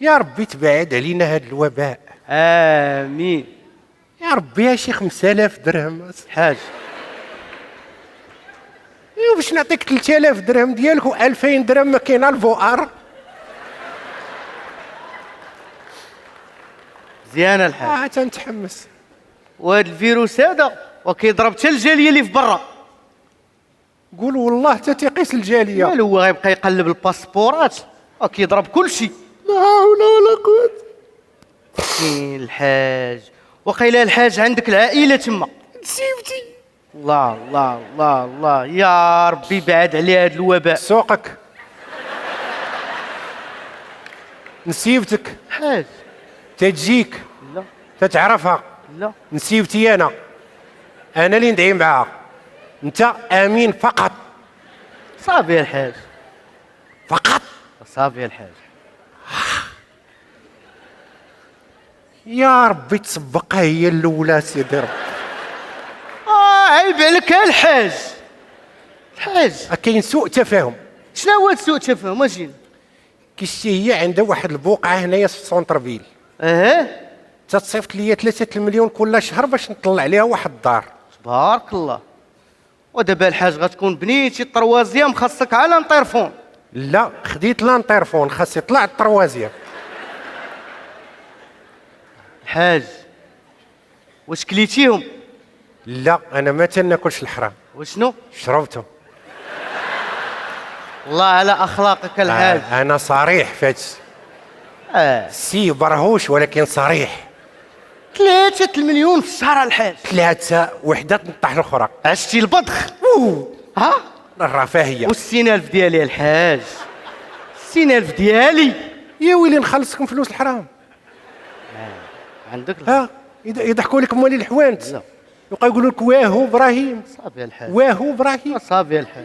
يا ربي تبعد علينا هذا الوباء. امين. يا ربي يا شي 5000 درهم. الحاج ايوا باش نعطيك 3000 درهم ديالك و2000 درهم ما كاينه الفوار. مزيانه الحاج. تنتحمس. وهذا الفيروس هذا وكيضرب حتى الجاليه اللي في برا. قول والله حتى تيقيس الجاليه. مالو هو غيبقى يقلب الباسبورات وكيضرب كل شيء. لا حول ولا قوه. مسكين الحاج. وقيلا الحاج عندك العائله تما. نسيبتي. الله الله الله الله يا ربي بعد عليه هذا الوباء. سوقك. نسيبتك. حاج تجيك لا تتعرفها. لا نسيبتي انا اللي ندعي معاها. انت امين فقط. صافي الحاج. فقط. صافي الحاج. يا ربي تسبقها هي الاولى سيدي ربي. عيب عليك يا الحاج. الحاج كاين سوء تفاهم. شنو هو سوء تفاهم اجينا؟ كيشتي هي عندها واحد البقعه هنايا في السونتر فيل. تتصيفط ليا 3 مليون كل شهر باش نطلع عليها واحد الدار. تبارك الله. ودابا الحاج غتكون بنيتي الطروازيام خاصك على نطيرفون. لا خديت لانطيرفون خاص يطلع الطروازيام. الحاج واش كليتيهم؟ لا انا ما تناكلش الحرام. وشنو؟ شربته. الله على اخلاقك الحاج. انا صريح في هادشي. سي برهوش ولكن صريح. 3 المليون في الشهر الحاج. 3 وحده تنطح الاخرى. عشتي البضخ. ها الرفاهيه. و60000 ديالي الحاج. 60000 ديالي. يا ويلي نخلصكم فلوس الحرام. عندك يضحكوا لك موالي الحوانت. لا يبقى يقولوا لك واهو ابراهيم. صافي الحاج. واهو ابراهيم. صافي الحاج.